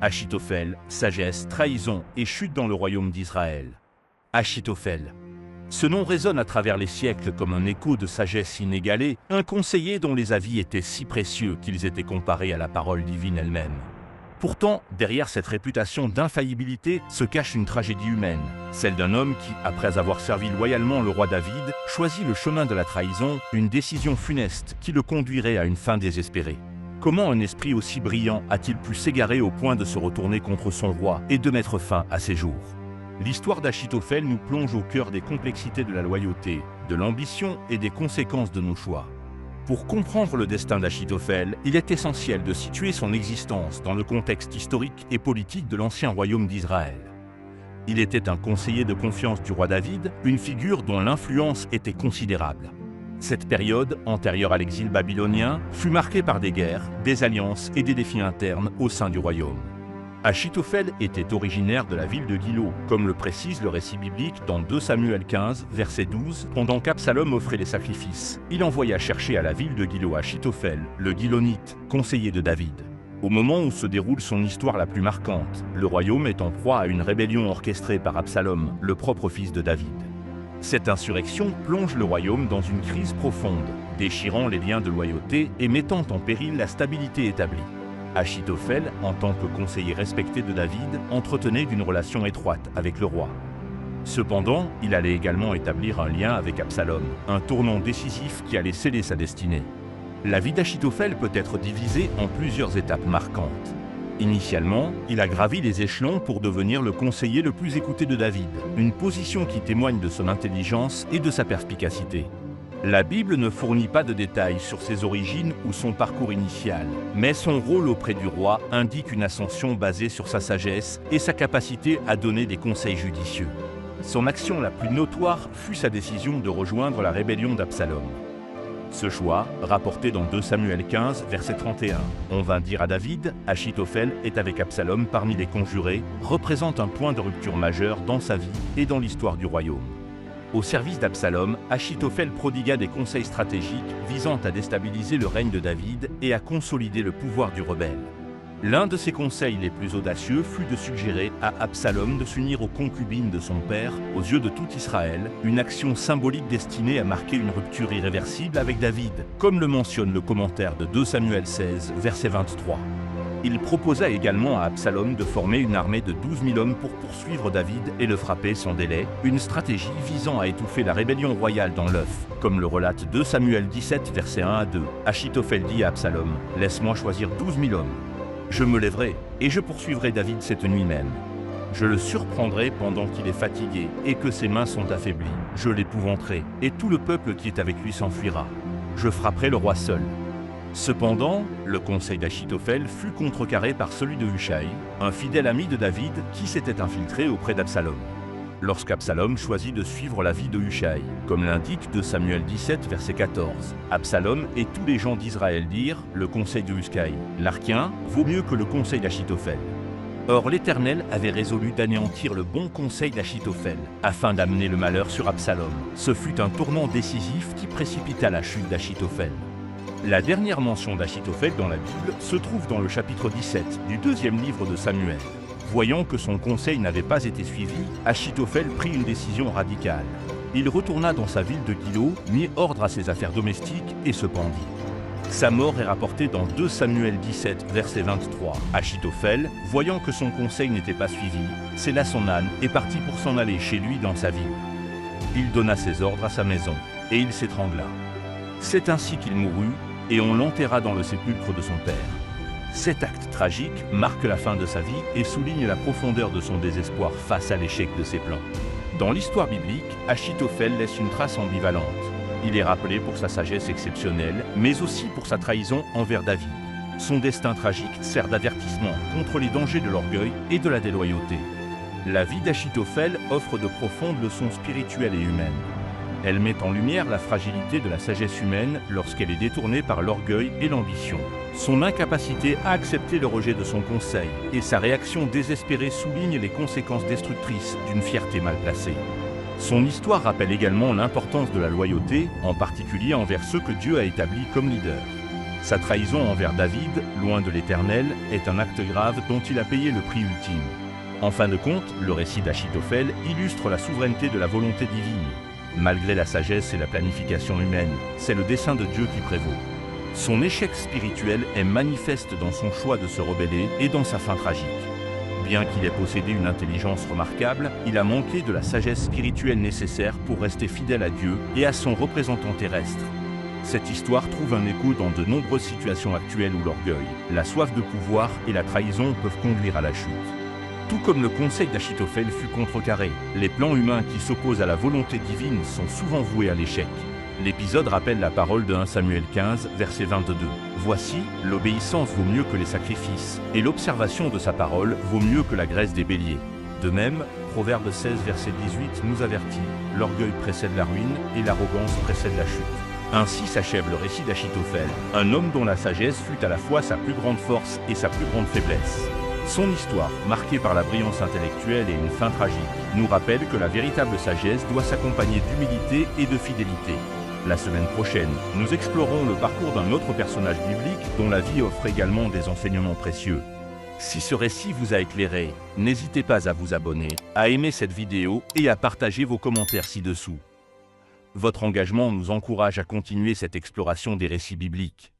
Achitophel, sagesse, trahison et chute dans le royaume d'Israël. Achitophel. Ce nom résonne à travers les siècles comme un écho de sagesse inégalée, un conseiller dont les avis étaient si précieux qu'ils étaient comparés à la parole divine elle-même. Pourtant, derrière cette réputation d'infaillibilité se cache une tragédie humaine, celle d'un homme qui, après avoir servi loyalement le roi David, choisit le chemin de la trahison, une décision funeste qui le conduirait à une fin désespérée. Comment un esprit aussi brillant a-t-il pu s'égarer au point de se retourner contre son roi et de mettre fin à ses jours? L'histoire d'Achitophel nous plonge au cœur des complexités de la loyauté, de l'ambition et des conséquences de nos choix. Pour comprendre le destin d'Achitophel, il est essentiel de situer son existence dans le contexte historique et politique de l'ancien royaume d'Israël. Il était un conseiller de confiance du roi David, une figure dont l'influence était considérable. Cette période, antérieure à l'exil babylonien, fut marquée par des guerres, des alliances et des défis internes au sein du royaume. Achitophel était originaire de la ville de Gilo, comme le précise le récit biblique dans 2 Samuel 15, verset 12, pendant qu'Absalom offrait les sacrifices. Il envoya chercher à la ville de Gilo Achitophel, le Gilonite, conseiller de David. Au moment où se déroule son histoire la plus marquante, le royaume est en proie à une rébellion orchestrée par Absalom, le propre fils de David. Cette insurrection plonge le royaume dans une crise profonde, déchirant les liens de loyauté et mettant en péril la stabilité établie. Achitophel, en tant que conseiller respecté de David, entretenait une relation étroite avec le roi. Cependant, il allait également établir un lien avec Absalom, un tournant décisif qui allait sceller sa destinée. La vie d'Achitophel peut être divisée en plusieurs étapes marquantes. Initialement, il a gravi les échelons pour devenir le conseiller le plus écouté de David, une position qui témoigne de son intelligence et de sa perspicacité. La Bible ne fournit pas de détails sur ses origines ou son parcours initial, mais son rôle auprès du roi indique une ascension basée sur sa sagesse et sa capacité à donner des conseils judicieux. Son action la plus notoire fut sa décision de rejoindre la rébellion d'Absalom. Ce choix, rapporté dans 2 Samuel 15, verset 31, on vint dire à David, Achitophel est avec Absalom parmi les conjurés, représente un point de rupture majeur dans sa vie et dans l'histoire du royaume. Au service d'Absalom, Achitophel prodigua des conseils stratégiques visant à déstabiliser le règne de David et à consolider le pouvoir du rebelle. L'un de ses conseils les plus audacieux fut de suggérer à Absalom de s'unir aux concubines de son père, aux yeux de tout Israël, une action symbolique destinée à marquer une rupture irréversible avec David, comme le mentionne le commentaire de 2 Samuel 16, verset 23. Il proposa également à Absalom de former une armée de 12 000 hommes pour poursuivre David et le frapper sans délai, une stratégie visant à étouffer la rébellion royale dans l'œuf, comme le relate 2 Samuel 17, versets 1 à 2. Achitophel dit à Absalom, « Laisse-moi choisir 12 000 hommes. Je me lèverai et je poursuivrai David cette nuit même. Je le surprendrai pendant qu'il est fatigué et que ses mains sont affaiblies. Je l'épouvanterai et tout le peuple qui est avec lui s'enfuira. Je frapperai le roi seul. » Cependant, le conseil d'Achitophel fut contrecarré par celui de Hushai, un fidèle ami de David qui s'était infiltré auprès d'Absalom. Lorsqu'Absalom choisit de suivre l'avis de Hushai, comme l'indique 2 Samuel 17, verset 14, Absalom et tous les gens d'Israël dirent, le conseil de Hushai, l'Arkien, vaut mieux que le conseil d'Achitophel. Or l'Éternel avait résolu d'anéantir le bon conseil d'Achitophel, afin d'amener le malheur sur Absalom. Ce fut un tournant décisif qui précipita la chute d'Achitophel. La dernière mention d'Achitophel dans la Bible se trouve dans le chapitre 17 du 2e livre de Samuel. Voyant que son conseil n'avait pas été suivi, Achitophel prit une décision radicale. Il retourna dans sa ville de Gilo, mit ordre à ses affaires domestiques et se pendit. Sa mort est rapportée dans 2 Samuel 17, verset 23. Achitophel, voyant que son conseil n'était pas suivi, sella son âne et partit pour s'en aller chez lui dans sa ville. Il donna ses ordres à sa maison, et il s'étrangla. C'est ainsi qu'il mourut, et on l'enterra dans le sépulcre de son père. Cet acte tragique marque la fin de sa vie et souligne la profondeur de son désespoir face à l'échec de ses plans. Dans l'histoire biblique, Achitophel laisse une trace ambivalente. Il est rappelé pour sa sagesse exceptionnelle, mais aussi pour sa trahison envers David. Son destin tragique sert d'avertissement contre les dangers de l'orgueil et de la déloyauté. La vie d'Achitophel offre de profondes leçons spirituelles et humaines. Elle met en lumière la fragilité de la sagesse humaine lorsqu'elle est détournée par l'orgueil et l'ambition. Son incapacité à accepter le rejet de son conseil et sa réaction désespérée soulignent les conséquences destructrices d'une fierté mal placée. Son histoire rappelle également l'importance de la loyauté, en particulier envers ceux que Dieu a établis comme leaders. Sa trahison envers David, loin de l'Éternel, est un acte grave dont il a payé le prix ultime. En fin de compte, le récit d'Achitophel illustre la souveraineté de la volonté divine. Malgré la sagesse et la planification humaine, c'est le dessein de Dieu qui prévaut. Son échec spirituel est manifeste dans son choix de se rebeller et dans sa fin tragique. Bien qu'il ait possédé une intelligence remarquable, il a manqué de la sagesse spirituelle nécessaire pour rester fidèle à Dieu et à son représentant terrestre. Cette histoire trouve un écho dans de nombreuses situations actuelles où l'orgueil, la soif de pouvoir et la trahison peuvent conduire à la chute. Tout comme le conseil d'Achitophel fut contrecarré, les plans humains qui s'opposent à la volonté divine sont souvent voués à l'échec. L'épisode rappelle la parole de 1 Samuel 15, verset 22. « Voici, l'obéissance vaut mieux que les sacrifices, et l'observation de sa parole vaut mieux que la graisse des béliers. » De même, Proverbe 16, verset 18 nous avertit « L'orgueil précède la ruine, et l'arrogance précède la chute. » Ainsi s'achève le récit d'Achitophel, un homme dont la sagesse fut à la fois sa plus grande force et sa plus grande faiblesse. Son histoire, marquée par la brillance intellectuelle et une fin tragique, nous rappelle que la véritable sagesse doit s'accompagner d'humilité et de fidélité. La semaine prochaine, nous explorons le parcours d'un autre personnage biblique dont la vie offre également des enseignements précieux. Si ce récit vous a éclairé, n'hésitez pas à vous abonner, à aimer cette vidéo et à partager vos commentaires ci-dessous. Votre engagement nous encourage à continuer cette exploration des récits bibliques.